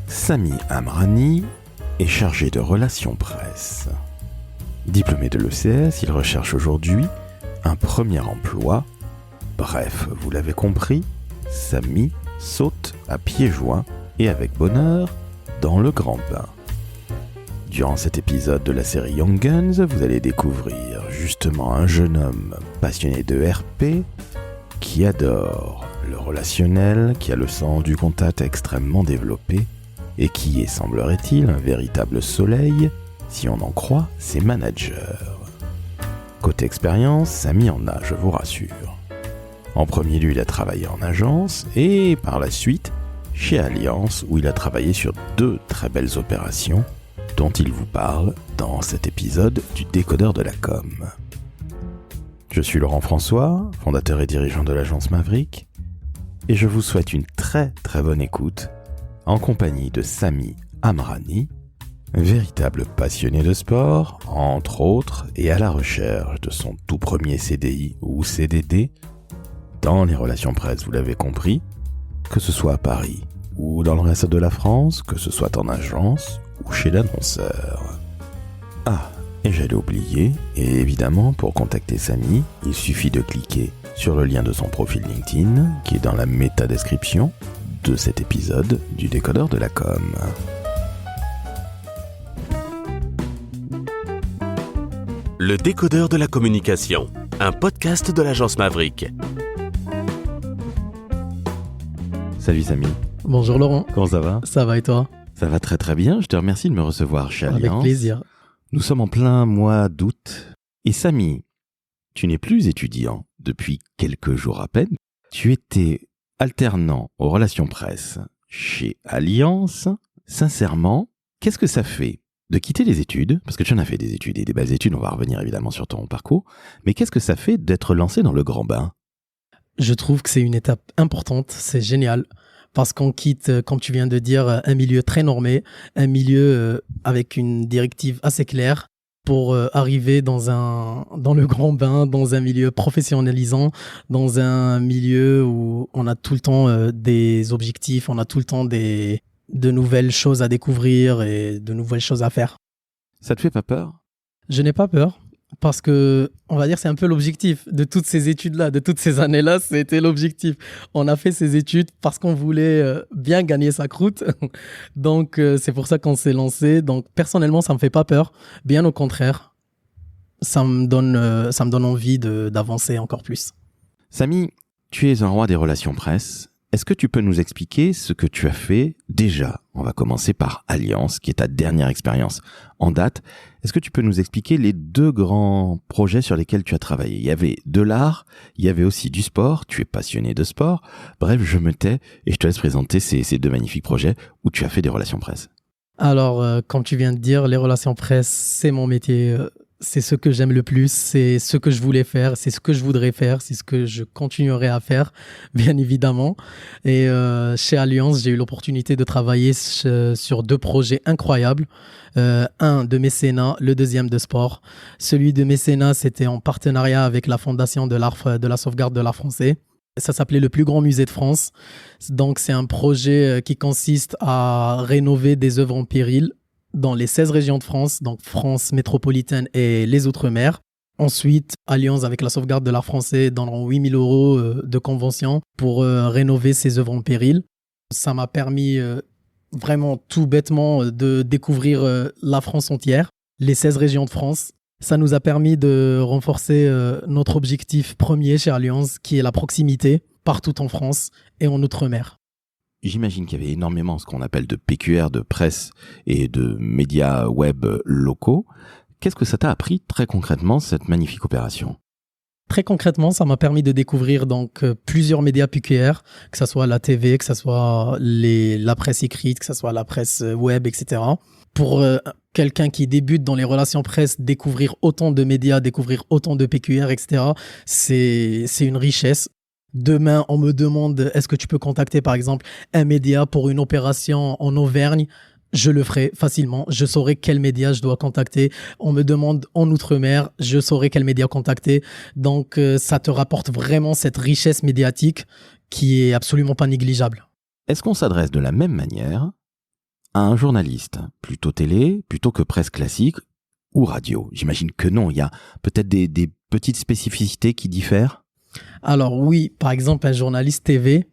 Sami Amrani est chargé de relations presse. Diplômé de l'ECS, il recherche aujourd'hui un premier emploi. Bref, vous l'avez compris, Sami saute à pieds joints et avec bonheur dans le grand bain. Durant cet épisode de la série Young Guns, vous allez découvrir justement un jeune homme passionné de RP qui adore le relationnel, qui a le sens du contact extrêmement développé et qui est, semblerait-il, un véritable soleil si on en croit ses managers. Côté expérience, Sami en a, je vous rassure. En premier lieu, il a travaillé en agence et par la suite chez Allianz où il a travaillé sur 2 très belles opérations dont il vous parle dans cet épisode du Décodeur de la com. Je suis Laurent François, fondateur et dirigeant de l'agence Maverick, et je vous souhaite une très très bonne écoute en compagnie de Sami Amrani, véritable passionné de sport, entre autres, et à la recherche de son tout premier CDI ou CDD dans les relations presse, vous l'avez compris, que ce soit à Paris ou dans le reste de la France, que ce soit en agence ou chez l'annonceur. Ah, et j'allais oublier, et évidemment, pour contacter Sami, il suffit de cliquer sur le lien de son profil LinkedIn, qui est dans la métadescription de cet épisode du Décodeur de la com. Le Décodeur de la communication, un podcast de l'agence Maverick. Salut Sami. Bonjour Laurent. Comment ça va ? Ça va et toi ? Ça va très très bien, je te remercie de me recevoir chez Allianz. Avec plaisir. Nous sommes en plein mois d'août. Et Sami, tu n'es plus étudiant depuis quelques jours à peine. Tu étais alternant aux relations presse chez Allianz. Sincèrement, qu'est-ce que ça fait de quitter les études, parce que tu en as fait des études et des belles études, on va revenir évidemment sur ton parcours, mais qu'est-ce que ça fait d'être lancé dans le grand bain ? Je trouve que c'est une étape importante, c'est génial, parce qu'on quitte, comme tu viens de dire, un milieu très normé, un milieu avec une directive assez claire pour arriver dans le grand bain, dans un milieu professionnalisant, dans un milieu où on a tout le temps des objectifs, on a tout le temps de nouvelles choses à découvrir et de nouvelles choses à faire. Ça te fait pas peur ? Je n'ai pas peur parce que, on va dire, c'est un peu l'objectif de toutes ces études-là, de toutes ces années-là, c'était l'objectif. On a fait ces études parce qu'on voulait bien gagner sa croûte. Donc, c'est pour ça qu'on s'est lancé. Donc, personnellement, ça me fait pas peur. Bien au contraire, ça me donne envie d'avancer encore plus. Sami, tu es un roi des relations presse. Est-ce que tu peux nous expliquer ce que tu as fait déjà ? On va commencer par Allianz, qui est ta dernière expérience en date. Est-ce que tu peux nous expliquer les 2 grands projets sur lesquels tu as travaillé ? Il y avait de l'art, il y avait aussi du sport, tu es passionné de sport. Bref, je me tais et je te laisse présenter ces 2 magnifiques projets où tu as fait des relations presse. Alors, comme tu viens de dire, les relations presse, c'est mon métier. C'est ce que j'aime le plus, c'est ce que je voulais faire, c'est ce que je voudrais faire, c'est ce que je continuerai à faire, bien évidemment. Et chez Allianz, j'ai eu l'opportunité de travailler sur 2 projets incroyables. Un de mécénat, le deuxième de sport. Celui de mécénat, c'était en partenariat avec la Fondation de la sauvegarde de l'art français. Ça s'appelait le plus grand musée de France. Donc, c'est un projet qui consiste à rénover des œuvres en péril dans les 16 régions de France, donc France métropolitaine et les Outre-mer. Ensuite, Allianz, avec la sauvegarde de l'art français, donneront 8 000 € de convention pour rénover ces œuvres en péril. Ça m'a permis vraiment tout bêtement de découvrir la France entière, les 16 régions de France. Ça nous a permis de renforcer notre objectif premier chez Allianz, qui est la proximité partout en France et en Outre-mer. J'imagine qu'il y avait énormément ce qu'on appelle de PQR, de presse et de médias web locaux. Qu'est-ce que ça t'a appris très concrètement, cette magnifique opération ? Très concrètement, ça m'a permis de découvrir donc plusieurs médias PQR, que ce soit la TV, que ce soit la presse écrite, que ce soit la presse web, etc. Pour quelqu'un qui débute dans les relations presse, découvrir autant de médias, découvrir autant de PQR, etc., c'est une richesse. Demain, on me demande, est-ce que tu peux contacter par exemple un média pour une opération en Auvergne ? Je le ferai facilement. Je saurai quel média je dois contacter. On me demande en Outre-mer, je saurai quel média contacter. Donc, ça te rapporte vraiment cette richesse médiatique qui est absolument pas négligeable. Est-ce qu'on s'adresse de la même manière à un journaliste, plutôt télé, plutôt que presse classique ou radio? J'imagine que non, il y a peut-être des petites spécificités qui diffèrent. Alors oui, par exemple, un journaliste TV,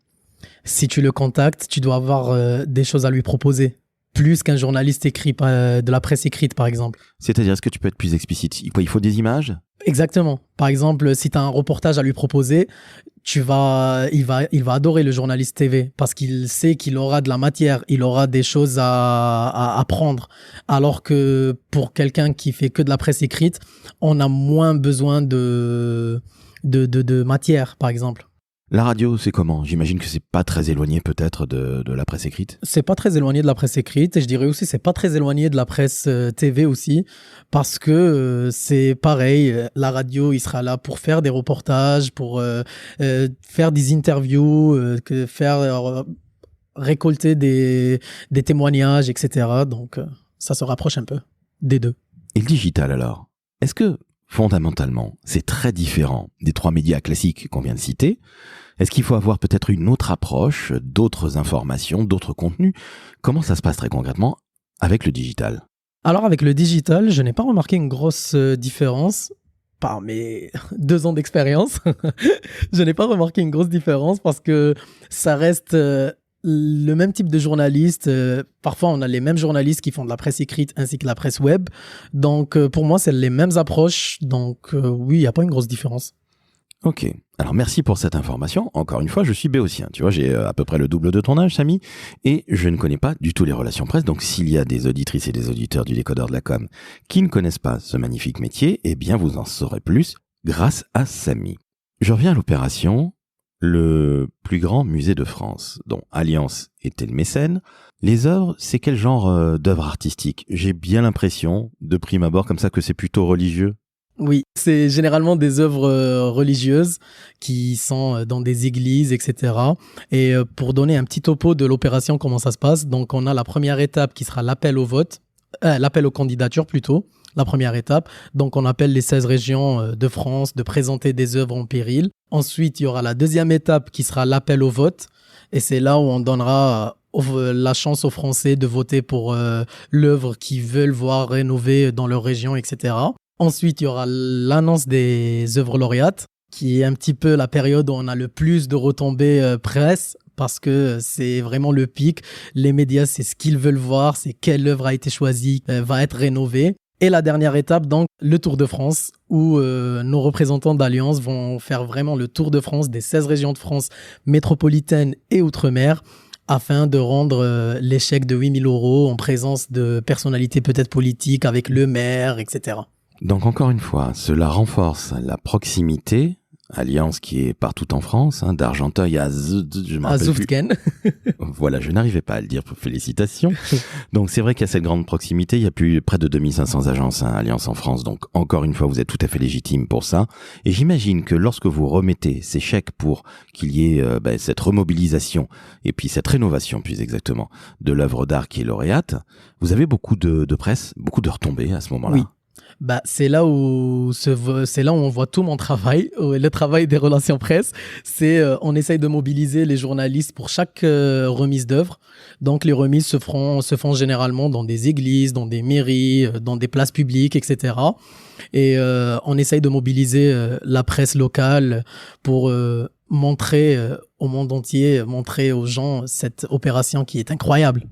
si tu le contactes, tu dois avoir des choses à lui proposer. Plus qu'un journaliste écrit, de la presse écrite, par exemple. C'est-à-dire, est-ce que tu peux être plus explicite? Il faut des images? Exactement. Par exemple, si tu as un reportage à lui proposer, il va adorer le journaliste TV parce qu'il sait qu'il aura de la matière, il aura des choses à apprendre. Alors que pour quelqu'un qui fait que de la presse écrite, on a moins besoin de matière, par exemple. La radio, c'est comment? J'imagine que c'est pas très éloigné peut-être de la presse écrite. C'est pas très éloigné de la presse écrite et je dirais aussi c'est pas très éloigné de la presse TV aussi parce que c'est pareil, la radio il sera là pour faire des reportages, pour faire des interviews, récolter des témoignages, etc. Donc ça se rapproche un peu des deux. Et le digital alors? Est-ce que fondamentalement, c'est très différent des 3 médias classiques qu'on vient de citer? Est-ce qu'il faut avoir peut-être une autre approche, d'autres informations, d'autres contenus? Comment ça se passe très concrètement avec le digital? Alors avec le digital, je n'ai pas remarqué une grosse différence. Par mes 2 ans d'expérience, je n'ai pas remarqué une grosse différence parce que ça reste le même type de journaliste. Parfois, on a les mêmes journalistes qui font de la presse écrite ainsi que la presse web. Donc, pour moi, c'est les mêmes approches. Donc, oui, il n'y a pas une grosse différence. Ok. Alors, merci pour cette information. Encore une fois, je suis béotien. Tu vois, j'ai à peu près le double de ton âge, Samy, et je ne connais pas du tout les relations presse. Donc, s'il y a des auditrices et des auditeurs du Décodeur de la Com qui ne connaissent pas ce magnifique métier, eh bien, vous en saurez plus grâce à Samy. Je reviens à l'opération. Le plus grand musée de France, dont Alliance était le mécène. Les œuvres, c'est quel genre d'œuvres artistiques? J'ai bien l'impression, de prime abord, comme ça, que c'est plutôt religieux. Oui, c'est généralement des œuvres religieuses qui sont dans des églises, etc. Et pour donner un petit topo de l'opération, comment ça se passe, donc on a la première étape qui sera l'appel au vote, l'appel aux candidatures plutôt. La première étape. Donc, on appelle les 16 régions de France de présenter des œuvres en péril. Ensuite, il y aura la deuxième étape qui sera l'appel au vote. Et c'est là où on donnera la chance aux Français de voter pour l'œuvre qu'ils veulent voir rénovée dans leur région, etc. Ensuite, il y aura l'annonce des œuvres lauréates, qui est un petit peu la période où on a le plus de retombées presse, parce que c'est vraiment le pic. Les médias, c'est ce qu'ils veulent voir, c'est quelle œuvre a été choisie, va être rénovée. Et la dernière étape, donc, le Tour de France, où nos représentants d'Alliance vont faire vraiment le Tour de France des 16 régions de France métropolitaines et outre-mer, afin de rendre les chèques de 8 000 € en présence de personnalités peut-être politiques avec le maire, etc. Donc encore une fois, cela renforce la proximité. Alliance qui est partout en France, d'Argenteuil à Zutphen. Voilà, je n'arrivais pas à le dire, félicitations. Donc c'est vrai qu'il y a cette grande proximité, il y a plus près de 2500 agences Alliance en France, donc encore une fois vous êtes tout à fait légitime pour ça. Et j'imagine que lorsque vous remettez ces chèques pour qu'il y ait cette remobilisation et puis cette rénovation plus exactement de l'œuvre d'art qui est lauréate, vous avez beaucoup de presse, beaucoup de retombées à ce moment-là. Oui. C'est là où on voit tout mon travail, le travail des relations presse. On essaye de mobiliser les journalistes pour chaque remise d'œuvre. Donc les remises se font généralement dans des églises, dans des mairies, dans des places publiques, etc. Et on essaye de mobiliser la presse locale pour montrer au monde entier, montrer aux gens cette opération qui est incroyable.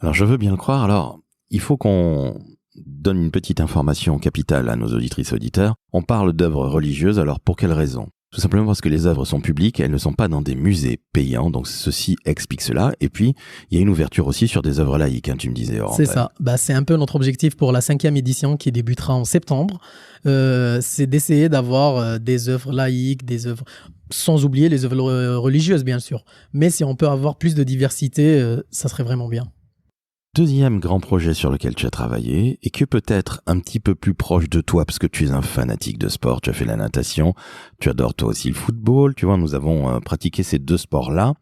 Alors je veux bien le croire. Alors il faut qu'on donne une petite information capitale à nos auditrices et auditeurs. On parle d'œuvres religieuses, alors pour quelle raison? Tout simplement parce que les œuvres sont publiques, elles ne sont pas dans des musées payants, donc ceci explique cela. Et puis, il y a une ouverture aussi sur des œuvres laïques, tu me disais. C'est ça. C'est un peu notre objectif pour la 5e édition qui débutera en septembre. C'est d'essayer d'avoir des œuvres laïques, des œuvres, sans oublier les œuvres religieuses, bien sûr. Mais si on peut avoir plus de diversité, ça serait vraiment bien. Deuxième grand projet sur lequel tu as travaillé et que peut-être un petit peu plus proche de toi parce que tu es un fanatique de sport, tu as fait la natation, tu adores toi aussi le football, tu vois, nous avons pratiqué ces 2 sports-là.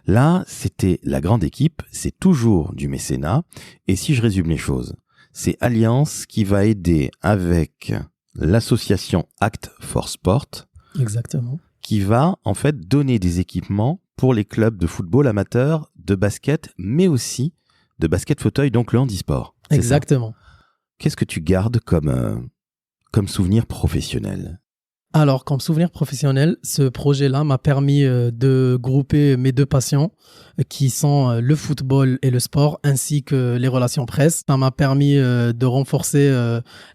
Là, c'était la grande équipe, c'est toujours du mécénat et si je résume les choses, c'est Alliance qui va aider avec l'association Act for Sport. Exactement. Qui va en fait donner des équipements pour les clubs de football amateurs, de basket, mais aussi de basket fauteuil, donc le handisport. Exactement. Qu'est-ce que tu gardes comme souvenir professionnel ? Alors, comme souvenir professionnel, ce projet-là m'a permis de grouper mes deux passions qui sont le football et le sport, ainsi que les relations presse. Ça m'a permis de renforcer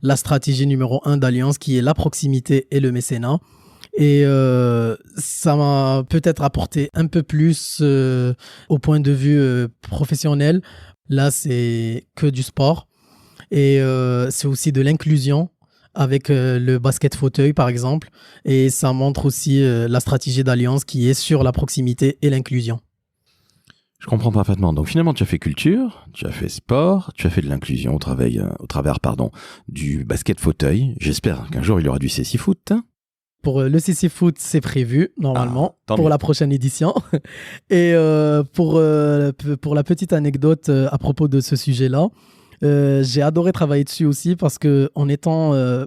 la stratégie numéro 1 d'Alliance, qui est la proximité et le mécénat. Et ça m'a peut-être apporté un peu plus au point de vue professionnel. Là, c'est que du sport. Et c'est aussi de l'inclusion avec le basket fauteuil, par exemple. Et ça montre aussi la stratégie d'Alliance qui est sur la proximité et l'inclusion. Je comprends parfaitement. Donc finalement, tu as fait culture, tu as fait sport, tu as fait de l'inclusion au travers du basket fauteuil. J'espère qu'un jour, il y aura du CC Foot. Pour le CC Foot, c'est prévu, normalement, pour la prochaine édition. Et pour la petite anecdote à propos de ce sujet-là, j'ai adoré travailler dessus aussi parce que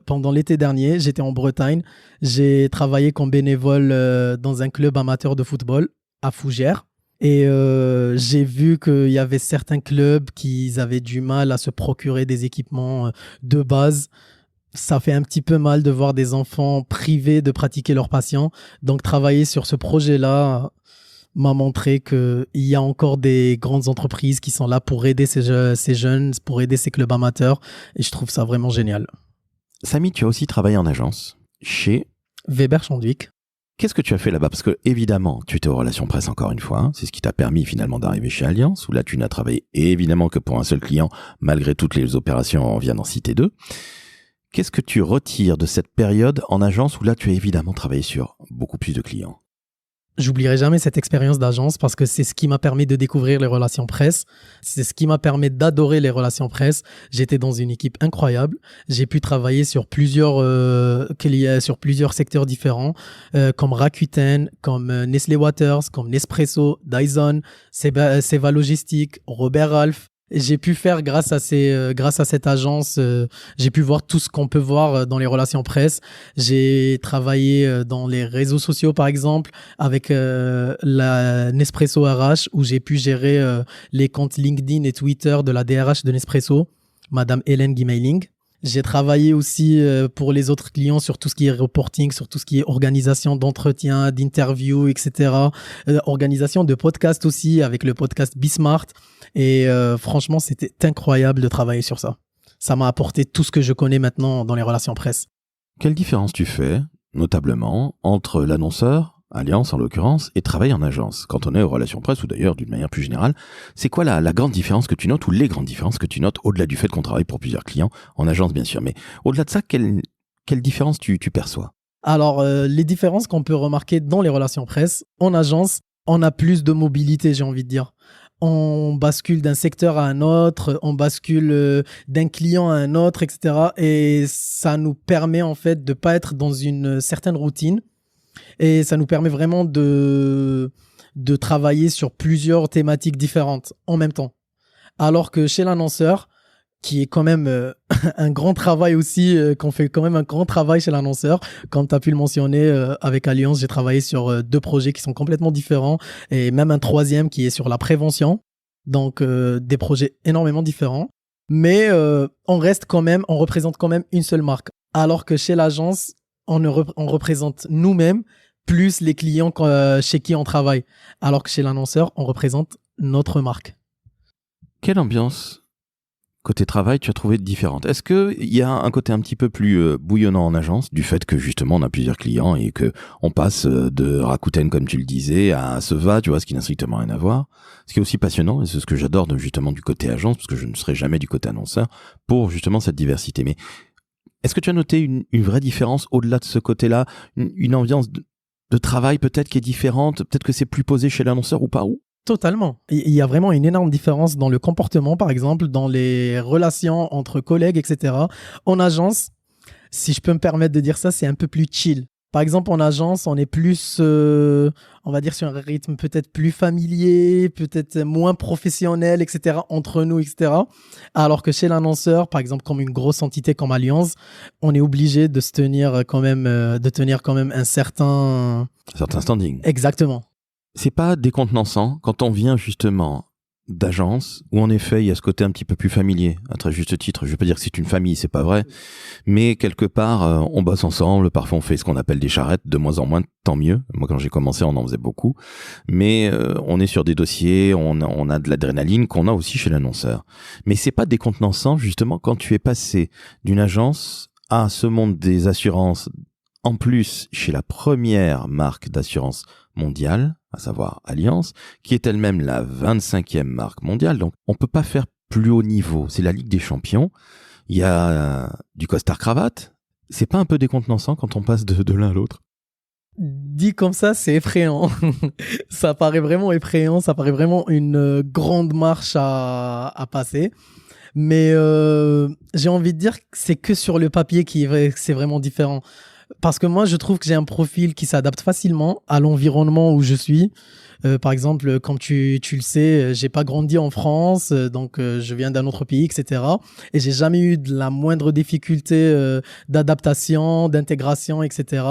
pendant l'été dernier, j'étais en Bretagne. J'ai travaillé comme bénévole dans un club amateur de football à Fougères. Et j'ai vu qu'il y avait certains clubs qui avaient du mal à se procurer des équipements de base. Ça fait un petit peu mal de voir des enfants privés de pratiquer leur passion. Donc, travailler sur ce projet-là m'a montré qu'il y a encore des grandes entreprises qui sont là pour aider ces jeunes, pour aider ces clubs amateurs. Et je trouve ça vraiment génial. Samy, tu as aussi travaillé en agence chez Weber Chandwick. Qu'est-ce que tu as fait là-bas ? Parce que, évidemment, tu étais aux relations presse encore une fois. C'est ce qui t'a permis finalement d'arriver chez Alliance, où là, tu n'as travaillé évidemment que pour un seul client, malgré toutes les opérations, on vient d'en citer deux. Qu'est-ce que tu retires de cette période en agence où là, tu as évidemment travaillé sur beaucoup plus de clients ? J'oublierai jamais cette expérience d'agence parce que c'est ce qui m'a permis de découvrir les relations presse. C'est ce qui m'a permis d'adorer les relations presse. J'étais dans une équipe incroyable. J'ai pu travailler sur plusieurs secteurs différents, comme Rakuten, comme Nestlé Waters, comme Nespresso, Dyson, Seva Logistique, Robert Ralph. J'ai pu faire grâce à cette agence, j'ai pu voir tout ce qu'on peut voir dans les relations presse. J'ai travaillé dans les réseaux sociaux, par exemple, avec la Nespresso RH, où j'ai pu gérer les comptes LinkedIn et Twitter de la DRH de Nespresso, Madame Hélène Guimeiling. J'ai travaillé aussi pour les autres clients sur tout ce qui est reporting, sur tout ce qui est organisation d'entretien, d'interviews, etc. Organisation de podcasts aussi, avec le podcast Bismart. Et franchement, c'était incroyable de travailler sur ça. Ça m'a apporté tout ce que je connais maintenant dans les relations presse. Quelle différence tu fais, notablement, entre l'annonceur, Alliance en l'occurrence, et travail en agence ? Quand on est aux relations presse, ou d'ailleurs d'une manière plus générale, c'est quoi la grande différence que tu notes, ou les grandes différences que tu notes, au-delà du fait qu'on travaille pour plusieurs clients, en agence bien sûr, mais au-delà de ça, quelle différence tu perçois ? Alors, les différences qu'on peut remarquer dans les relations presse, en agence, on a plus de mobilité, j'ai envie de dire. On bascule d'un secteur à un autre, on bascule d'un client à un autre, etc. Et ça nous permet en fait de pas être dans une certaine routine. Et ça nous permet vraiment de travailler sur plusieurs thématiques différentes en même temps. Alors que chez l'annonceur, qui est quand même un grand travail aussi, qu'on fait quand même un grand travail chez l'annonceur. Comme tu as pu le mentionner, avec Alliance, j'ai travaillé sur 2 projets qui sont complètement différents et même un 3e qui est sur la prévention. Donc, des projets énormément différents. Mais on représente quand même une seule marque. Alors que chez l'agence, on représente nous-mêmes plus les clients chez qui on travaille. Alors que chez l'annonceur, on représente notre marque. Quelle ambiance côté travail, tu as trouvé différente. Est-ce qu'il y a un côté un petit peu plus bouillonnant en agence, du fait que justement on a plusieurs clients et qu'on passe de Rakuten, comme tu le disais, à Seva, tu vois, ce qui n'a strictement rien à voir. Ce qui est aussi passionnant, et c'est ce que j'adore justement du côté agence, parce que je ne serai jamais du côté annonceur, pour justement cette diversité. Mais est-ce que tu as noté une vraie différence au-delà de ce côté-là, une ambiance de travail peut-être qui est différente, peut-être que c'est plus posé chez l'annonceur ou pas où? Totalement. Il y a vraiment une énorme différence dans le comportement, par exemple, dans les relations entre collègues, etc. En agence, si je peux me permettre de dire ça, c'est un peu plus chill. Par exemple, en agence, on est plus, on va dire, sur un rythme peut-être plus familier, peut-être moins professionnel, etc., entre nous, etc. Alors que chez l'annonceur, par exemple, comme une grosse entité comme Alliance, on est obligé de tenir quand même un certain standing. Exactement. C'est pas décontenançant quand on vient justement d'agence où en effet il y a ce côté un petit peu plus familier, à très juste titre. Je vais pas dire que c'est une famille, c'est pas vrai, mais quelque part on bosse ensemble, parfois on fait ce qu'on appelle des charrettes, de moins en moins, tant mieux. Moi quand j'ai commencé on en faisait beaucoup, mais on est sur des dossiers, on a de l'adrénaline qu'on a aussi chez l'annonceur. Mais c'est pas décontenançant justement quand tu es passé d'une agence à ce monde des assurances, en plus chez la première marque d'assurance mondiale, à savoir Allianz, qui est elle-même la 25e marque mondiale. Donc, on peut pas faire plus haut niveau. C'est la Ligue des Champions. Il y a du costard-cravate. C'est pas un peu décontenançant quand on passe de l'un à l'autre? Dit comme ça, c'est effrayant. Ça paraît vraiment effrayant. Ça paraît vraiment une grande marche à passer. Mais j'ai envie de dire que c'est que sur le papier que c'est vraiment différent. Parce que moi, je trouve que j'ai un profil qui s'adapte facilement à l'environnement où je suis. Par exemple, comme tu le sais, j'ai pas grandi en France, donc je viens d'un autre pays, etc. Et j'ai jamais eu de la moindre difficulté d'adaptation, d'intégration, etc.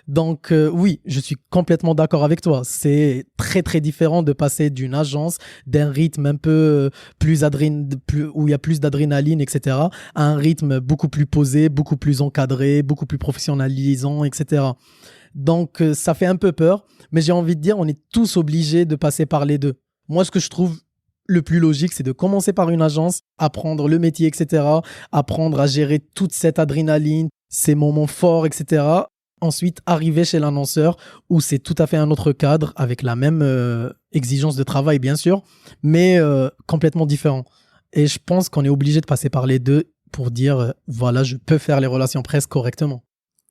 Donc oui, je suis complètement d'accord avec toi. C'est très très différent de passer d'une agence, d'un rythme un peu où il y a plus d'adrénaline, etc., à un rythme beaucoup plus posé, beaucoup plus encadré, beaucoup plus professionnalisant, etc. Donc ça fait un peu peur, mais j'ai envie de dire, on est tous obligés de passer par les deux. Moi, ce que je trouve le plus logique, c'est de commencer par une agence, apprendre le métier, etc., apprendre à gérer toute cette adrénaline, ces moments forts, etc., ensuite, arriver chez l'annonceur où c'est tout à fait un autre cadre avec la même exigence de travail, bien sûr, mais complètement différent. Et je pense qu'on est obligé de passer par les deux pour dire, voilà, je peux faire les relations presse correctement.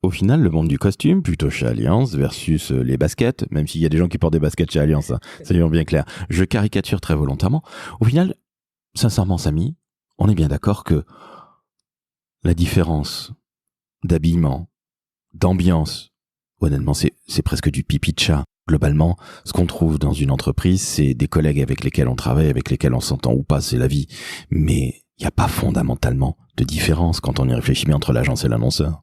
Au final, le monde du costume, plutôt chez Allianz, versus les baskets, même s'il y a des gens qui portent des baskets chez Allianz, hein, soyons bien clair. Je caricature très volontairement. Au final, sincèrement, Samy, on est bien d'accord que la différence d'habillement, d'ambiance, honnêtement, c'est presque du pipi de chat. Globalement, ce qu'on trouve dans une entreprise, c'est des collègues avec lesquels on travaille, avec lesquels on s'entend ou pas, c'est la vie. Mais il n'y a pas fondamentalement de différence quand on y réfléchit bien entre l'agence et l'annonceur.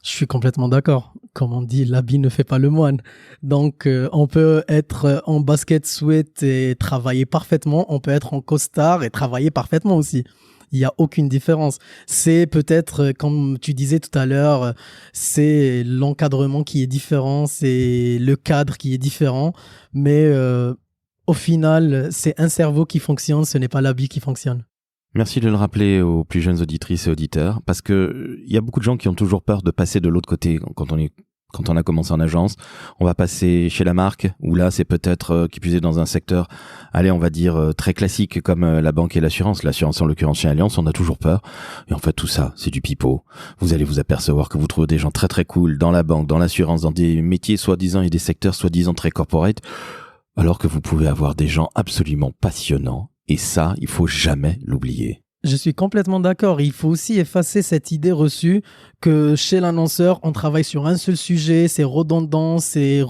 Je suis complètement d'accord. Comme on dit, l'habit ne fait pas le moine. Donc, on peut être en basket sweat et travailler parfaitement. On peut être en costard et travailler parfaitement aussi. Il n'y a aucune différence. C'est peut-être, comme tu disais tout à l'heure, c'est l'encadrement qui est différent, c'est le cadre qui est différent. Mais au final, c'est un cerveau qui fonctionne, ce n'est pas l'habit qui fonctionne. Merci de le rappeler aux plus jeunes auditrices et auditeurs, parce que il y a beaucoup de gens qui ont toujours peur de passer de l'autre côté quand on a commencé en agence. On va passer chez la marque, où là, c'est peut-être qui plus est dans un secteur, allez, on va dire très classique comme la banque et l'assurance. L'assurance, en l'occurrence chez Allianz, on a toujours peur. Et en fait, tout ça, c'est du pipeau. Vous allez vous apercevoir que vous trouvez des gens très très cool dans la banque, dans l'assurance, dans des métiers soi-disant et des secteurs soi-disant très corporate, alors que vous pouvez avoir des gens absolument passionnants. Et ça, il faut jamais l'oublier. Je suis complètement d'accord. Il faut aussi effacer cette idée reçue que chez l'annonceur, on travaille sur un seul sujet, c'est redondant, c'est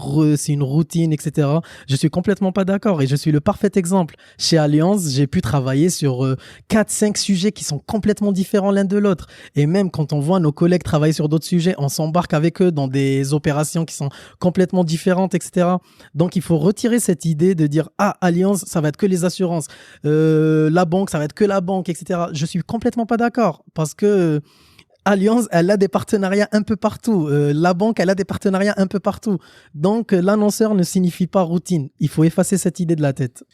une routine, etc. Je suis complètement pas d'accord et je suis le parfait exemple. Chez Allianz, j'ai pu travailler sur 4-5 sujets qui sont complètement différents l'un de l'autre. Et même quand on voit nos collègues travailler sur d'autres sujets, on s'embarque avec eux dans des opérations qui sont complètement différentes, etc. Donc, il faut retirer cette idée de dire « Ah, Allianz, ça va être que les assurances. La banque, ça va être que la banque, etc. » Je suis complètement pas d'accord parce que Allianz, elle a des partenariats un peu partout. La banque, elle a des partenariats un peu partout. Donc, l'annonceur ne signifie pas routine. Il faut effacer cette idée de la tête.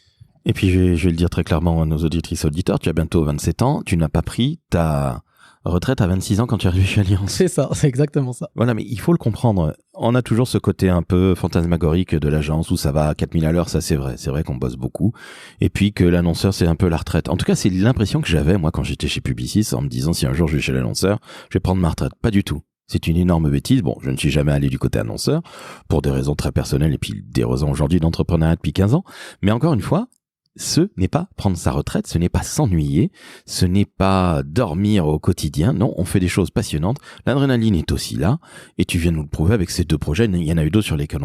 Et puis, je vais le dire très clairement à nos auditrices et auditeurs, tu as bientôt 27 ans, tu n'as pas pris ta retraite à 26 ans quand tu es arrivé chez Allianz. C'est ça, c'est exactement ça. Voilà, mais il faut le comprendre. On a toujours ce côté un peu fantasmagorique de l'agence où ça va à 4000 à l'heure, ça c'est vrai. C'est vrai qu'on bosse beaucoup. Et puis que l'annonceur, c'est un peu la retraite. En tout cas, c'est l'impression que j'avais, moi, quand j'étais chez Publicis, en me disant si un jour je vais chez l'annonceur, je vais prendre ma retraite. Pas du tout. C'est une énorme bêtise. Bon, je ne suis jamais allé du côté annonceur, pour des raisons très personnelles et puis des raisons aujourd'hui d'entrepreneuriat depuis 15 ans. Mais encore une fois, ce n'est pas prendre sa retraite, ce n'est pas s'ennuyer, ce n'est pas dormir au quotidien. Non, on fait des choses passionnantes. L'adrénaline est aussi là, et tu viens nous le prouver avec ces deux projets. Il y en a eu d'autres sur lesquels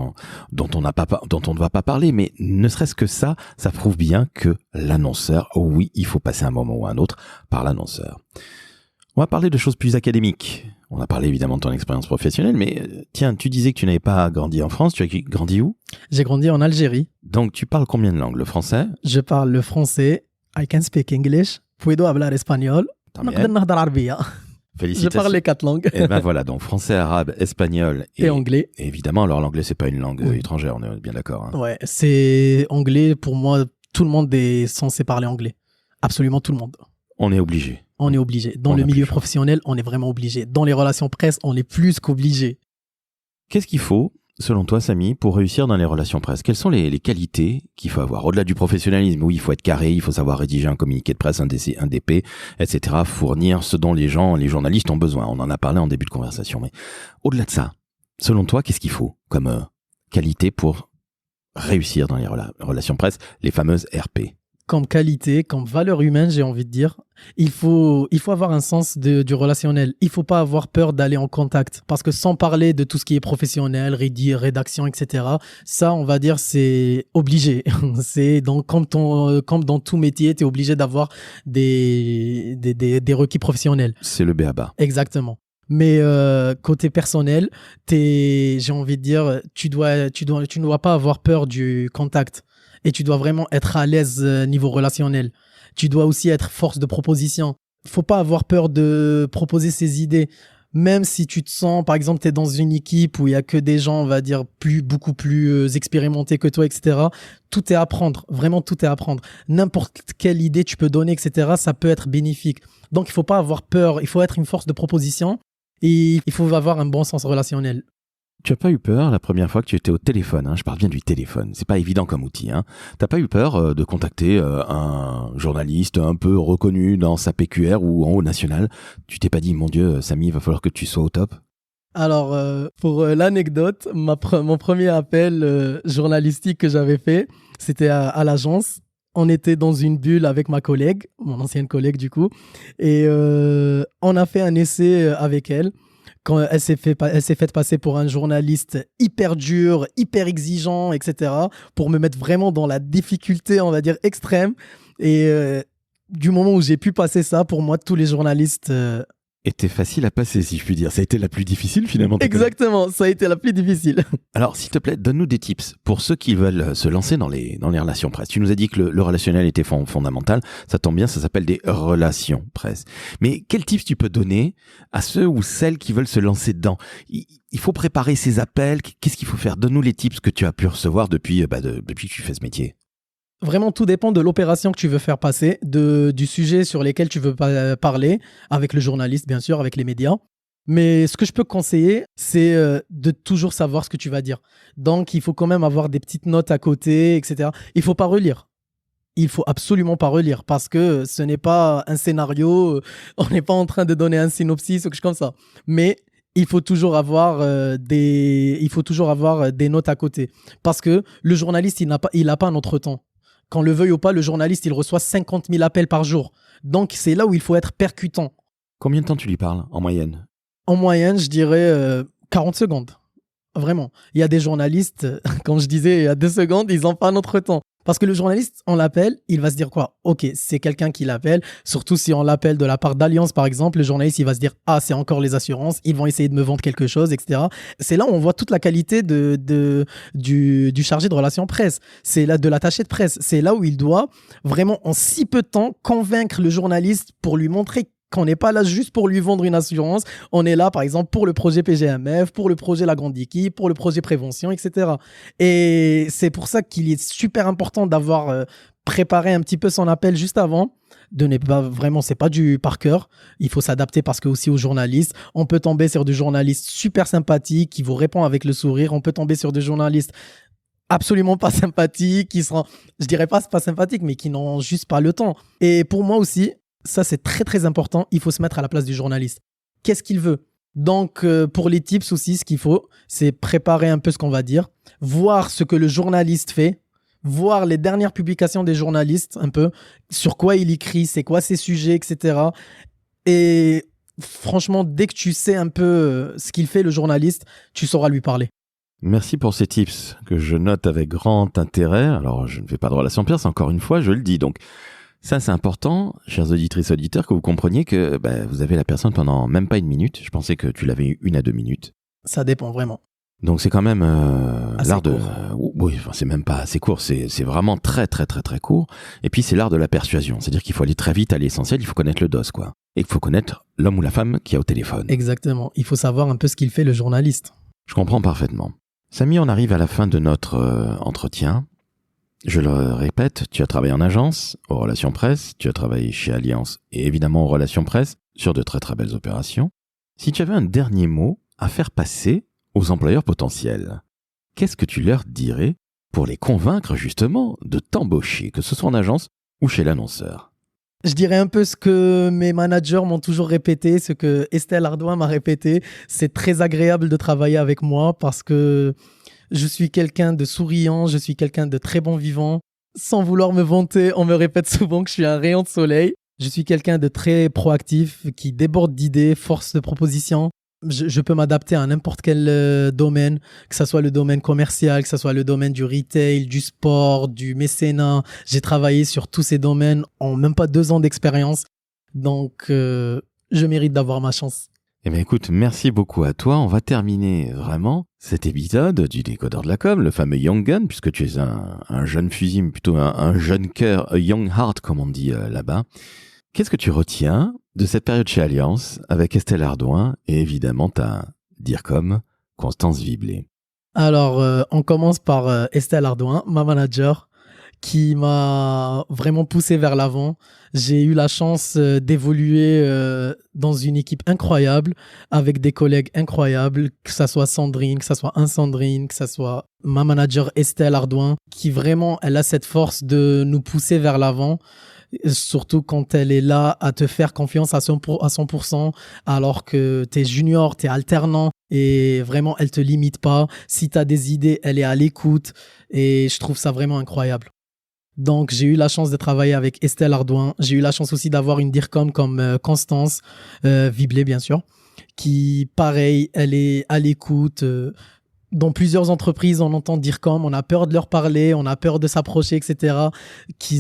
dont on ne va pas parler, mais ne serait-ce que ça prouve bien que l'annonceur, oui, il faut passer un moment ou un autre par l'annonceur. On va parler de choses plus académiques. On a parlé évidemment de ton expérience professionnelle, mais tiens, tu disais que tu n'avais pas grandi en France. Tu as grandi où? J'ai grandi en Algérie. Donc, tu parles combien de langues? Le français? Je parle le français. I can speak English. Puedo hablar espagnol. También. نقدر نهضر عربية. Je Félicitations. parle les 4 langues. Et ben voilà, donc français, arabe, espagnol Et anglais. Et évidemment, alors l'anglais, c'est pas une langue Oui. étrangère, on est bien d'accord. Hein. Ouais, c'est anglais. Pour moi, tout le monde est censé parler anglais. Absolument tout le monde. On est obligé. On est obligé. Dans On le a plus milieu le choix. professionnel, on est vraiment obligé. Dans les relations presse, on est plus qu'obligé. Qu'est-ce qu'il faut, selon toi, Samy, pour réussir dans les relations presse? Quelles sont les qualités qu'il faut avoir? Au-delà du professionnalisme, oui, il faut être carré, il faut savoir rédiger un communiqué de presse, un DP, etc., fournir ce dont les journalistes ont besoin. On en a parlé en début de conversation. Mais au-delà de ça, selon toi, qu'est-ce qu'il faut comme qualité pour réussir dans les relations presse, les fameuses RP? Comme qualité, comme valeur humaine, j'ai envie de dire, il faut avoir un sens du relationnel. Il faut pas avoir peur d'aller en contact. Parce que sans parler de tout ce qui est professionnel, rédaction, etc., ça, on va dire, c'est obligé. C'est donc, comme dans tout métier, tu es obligé d'avoir des requis professionnels. C'est le b.a.-ba. Exactement. Mais côté personnel, j'ai envie de dire, tu ne dois pas avoir peur du contact. Et tu dois vraiment être à l'aise niveau relationnel. Tu dois aussi être force de proposition. Faut pas avoir peur de proposer ses idées. Même si tu te sens, par exemple, tu es dans une équipe où il y a que des gens, on va dire, beaucoup plus expérimentés que toi, etc. Tout est à apprendre. Vraiment, tout est à apprendre. N'importe quelle idée tu peux donner, etc. Ça peut être bénéfique. Donc, il faut pas avoir peur. Il faut être une force de proposition et il faut avoir un bon sens relationnel. Tu as pas eu peur la première fois que tu étais au téléphone, hein, je parle bien du téléphone, c'est pas évident comme outil. Hein. T'as pas eu peur de contacter un journaliste un peu reconnu dans sa PQR ou en haut national? Tu t'es pas dit, mon Dieu, Samy, il va falloir que tu sois au top? Alors, pour l'anecdote, mon premier appel journalistique que j'avais fait, c'était à l'agence. On était dans une bulle avec ma collègue, mon ancienne collègue du coup, et on a fait un essai avec elle. Quand elle s'est faite passer pour un journaliste hyper dur, hyper exigeant, etc., pour me mettre vraiment dans la difficulté, on va dire, extrême. Et du moment où j'ai pu passer ça, pour moi, tous les journalistes... Était facile à passer, si je puis dire. Ça a été la plus difficile, finalement. Exactement, ça a été la plus difficile. Alors, s'il te plaît, donne-nous des tips pour ceux qui veulent se lancer dans les relations presse. Tu nous as dit que le relationnel était fondamental. Ça tombe bien, ça s'appelle des relations presse. Mais quels tips tu peux donner à ceux ou celles qui veulent se lancer dedans? Il faut préparer ses appels. Qu'est-ce qu'il faut faire? Donne-nous les tips que tu as pu recevoir depuis que tu fais ce métier. Vraiment, tout dépend de l'opération que tu veux faire passer, du sujet sur lesquels tu veux parler, avec le journaliste, bien sûr, avec les médias. Mais ce que je peux conseiller, c'est de toujours savoir ce que tu vas dire. Donc, il faut quand même avoir des petites notes à côté, etc. Il ne faut pas relire. Il faut absolument pas relire parce que ce n'est pas un scénario. On n'est pas en train de donner un synopsis ou quelque chose comme ça. Mais il faut toujours avoir des notes à côté. Parce que le journaliste, il n'a pas notre temps. Qu'on le veuille ou pas, le journaliste, il reçoit 50 000 appels par jour. Donc, c'est là où il faut être percutant. Combien de temps tu lui parles, en moyenne? En moyenne, je dirais 40 secondes. Vraiment. Il y a des journalistes, comme je disais, il y a 2 secondes, ils n'ont pas notre temps. Parce que le journaliste, on l'appelle, il va se dire quoi? Ok, c'est quelqu'un qui l'appelle. Surtout si on l'appelle de la part d'Alliance, par exemple, le journaliste, il va se dire ah, c'est encore les assurances, ils vont essayer de me vendre quelque chose, etc. C'est là où on voit toute la qualité du chargé de relations presse. C'est là de l'attaché de presse. C'est là où il doit vraiment, en si peu de temps, convaincre le journaliste pour lui montrer qu'on n'est pas là juste pour lui vendre une assurance. On est là, par exemple, pour le projet PGMF, pour le projet La Grande Équipe, pour le projet Prévention, etc. Et c'est pour ça qu'il est super important d'avoir préparé un petit peu son appel juste avant. C'est pas du par cœur. Il faut s'adapter parce que aussi aux journalistes, on peut tomber sur des journalistes super sympathiques qui vous répondent avec le sourire. On peut tomber sur des journalistes absolument pas sympathiques, je dirais pas sympathiques, mais qui n'ont juste pas le temps. Et pour moi aussi, ça, c'est très, très important. Il faut se mettre à la place du journaliste. Qu'est-ce qu'il veut? Donc, pour les tips aussi, ce qu'il faut, c'est préparer un peu ce qu'on va dire, voir ce que le journaliste fait, voir les dernières publications des journalistes, un peu, sur quoi il écrit, c'est quoi ses sujets, etc. Et franchement, dès que tu sais un peu ce qu'il fait, le journaliste, tu sauras lui parler. Merci pour ces tips que je note avec grand intérêt. Alors, je ne fais pas de relations presse, encore une fois, je le dis. Donc, Ça, c'est important, chers auditrices, auditeurs, que vous compreniez que vous avez la personne pendant même pas 1 minute. Je pensais que tu l'avais eu 1 à 2 minutes. Ça dépend vraiment. Donc c'est quand même l'art de... court. C'est même pas assez court, c'est vraiment très très très très court. Et puis c'est l'art de la persuasion, c'est-à-dire qu'il faut aller très vite à l'essentiel, il faut connaître le dos, quoi. Et il faut connaître l'homme ou la femme qui est au téléphone. Exactement, il faut savoir un peu ce qu'il fait le journaliste. Je comprends parfaitement. Samy, on arrive à la fin de notre entretien. Je le répète, tu as travaillé en agence, aux relations presse, tu as travaillé chez Allianz et évidemment aux relations presse, sur de très très belles opérations. Si tu avais un dernier mot à faire passer aux employeurs potentiels, qu'est-ce que tu leur dirais pour les convaincre justement de t'embaucher, que ce soit en agence ou chez l'annonceur? Je dirais un peu ce que mes managers m'ont toujours répété, ce que Estelle Ardouin m'a répété. C'est très agréable de travailler avec moi parce que je suis quelqu'un de souriant, je suis quelqu'un de très bon vivant. Sans vouloir me vanter, on me répète souvent que je suis un rayon de soleil. Je suis quelqu'un de très proactif, qui déborde d'idées, force de proposition. Je peux m'adapter à n'importe quel domaine, que ce soit le domaine commercial, que ce soit le domaine du retail, du sport, du mécénat. J'ai travaillé sur tous ces domaines en même pas 2 ans d'expérience. Donc, je mérite d'avoir ma chance. Eh bien écoute, merci beaucoup à toi. On va terminer vraiment cet épisode du Décodeur de la com, le fameux Young Gun, puisque tu es un jeune fusil, mais plutôt un jeune cœur, a young heart comme on dit là-bas. Qu'est-ce que tu retiens de cette période chez Allianz avec Estelle Ardouin et évidemment ta DIRCOM, Constance Viblet? Alors, on commence par Estelle Ardouin, ma manager, qui m'a vraiment poussé vers l'avant. J'ai eu la chance d'évoluer dans une équipe incroyable, avec des collègues incroyables, que ça soit Sandrine, que ça soit Sandrine, que ça soit ma manager Estelle Ardouin, qui vraiment, elle a cette force de nous pousser vers l'avant. Surtout quand elle est là à te faire confiance à 100%, alors que t'es junior, t'es alternant et vraiment elle te limite pas. Si t'as des idées, elle est à l'écoute et je trouve ça vraiment incroyable. Donc j'ai eu la chance de travailler avec Estelle Ardouin. J'ai eu la chance aussi d'avoir une DIRCOM comme Constance Viblet bien sûr, qui pareil, elle est à l'écoute. Dans plusieurs entreprises, on entend DIRCOM, on a peur de leur parler, on a peur de s'approcher, etc.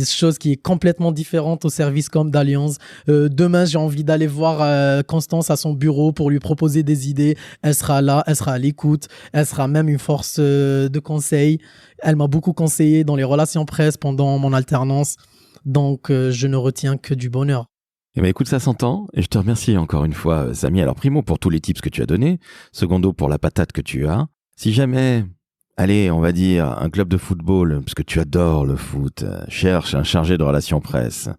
Chose qui est complètement différente au service com d'Allianz. Demain, j'ai envie d'aller voir Constance à son bureau pour lui proposer des idées. Elle sera là, elle sera à l'écoute, elle sera même une force de conseil. Elle m'a beaucoup conseillé dans les relations presse pendant mon alternance. Donc, je ne retiens que du bonheur. Eh bien, écoute, ça s'entend et je te remercie encore une fois, Samy. Alors, primo, pour tous les tips que tu as donnés. Secondo, pour la patate que tu as. Si jamais, allez, on va dire, un club de football, parce que tu adores le foot, cherche un chargé de relations presse,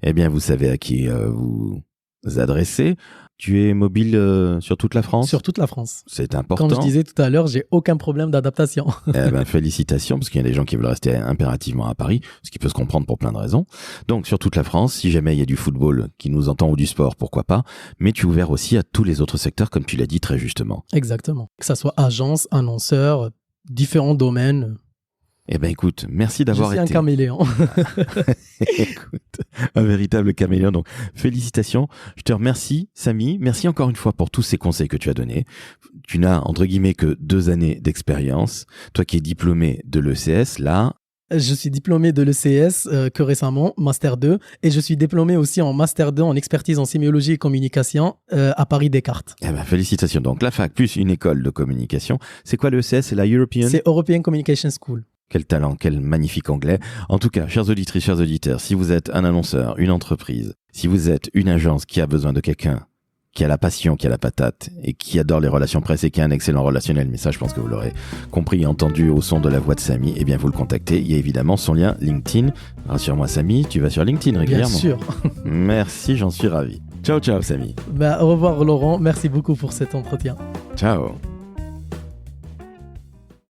eh bien, vous savez à qui vous adresser. Tu es mobile sur toute la France? Sur toute la France. C'est important. Comme je disais tout à l'heure, j'ai aucun problème d'adaptation. Eh ben, félicitations, parce qu'il y a des gens qui veulent rester impérativement à Paris, ce qui peut se comprendre pour plein de raisons. Donc, sur toute la France, si jamais il y a du football qui nous entend ou du sport, pourquoi pas. Mais tu es ouvert aussi à tous les autres secteurs, comme tu l'as dit très justement. Exactement. Que ça soit agence, annonceur, différents domaines. Eh ben écoute, merci d'avoir été... Je suis un caméléon. Écoute, un véritable caméléon. Donc, félicitations. Je te remercie, Samy. Merci encore une fois pour tous ces conseils que tu as donnés. Tu n'as, entre guillemets, que 2 années d'expérience. Toi qui es diplômé de l'ECS, là... Je suis diplômé de l'ECS que récemment, Master 2. Et je suis diplômé aussi en Master 2 en expertise en sémiologie et communication à Paris Descartes. Eh ben, félicitations. Donc, la fac plus une école de communication. C'est quoi l'ECS? C'est la European... C'est European Communication School. Quel talent, quel magnifique anglais. En tout cas, chers auditrices, chers auditeurs, si vous êtes un annonceur, une entreprise, si vous êtes une agence qui a besoin de quelqu'un qui a la passion, qui a la patate et qui adore les relations presse et qui a un excellent relationnel, mais ça je pense que vous l'aurez compris et entendu au son de la voix de Samy, eh bien vous le contactez. Il y a évidemment son lien LinkedIn. Rassure-moi Samy, tu vas sur LinkedIn régulièrement. Bien sûr. Merci, j'en suis ravi. Ciao, ciao Samy. Au revoir Laurent, merci beaucoup pour cet entretien. Ciao.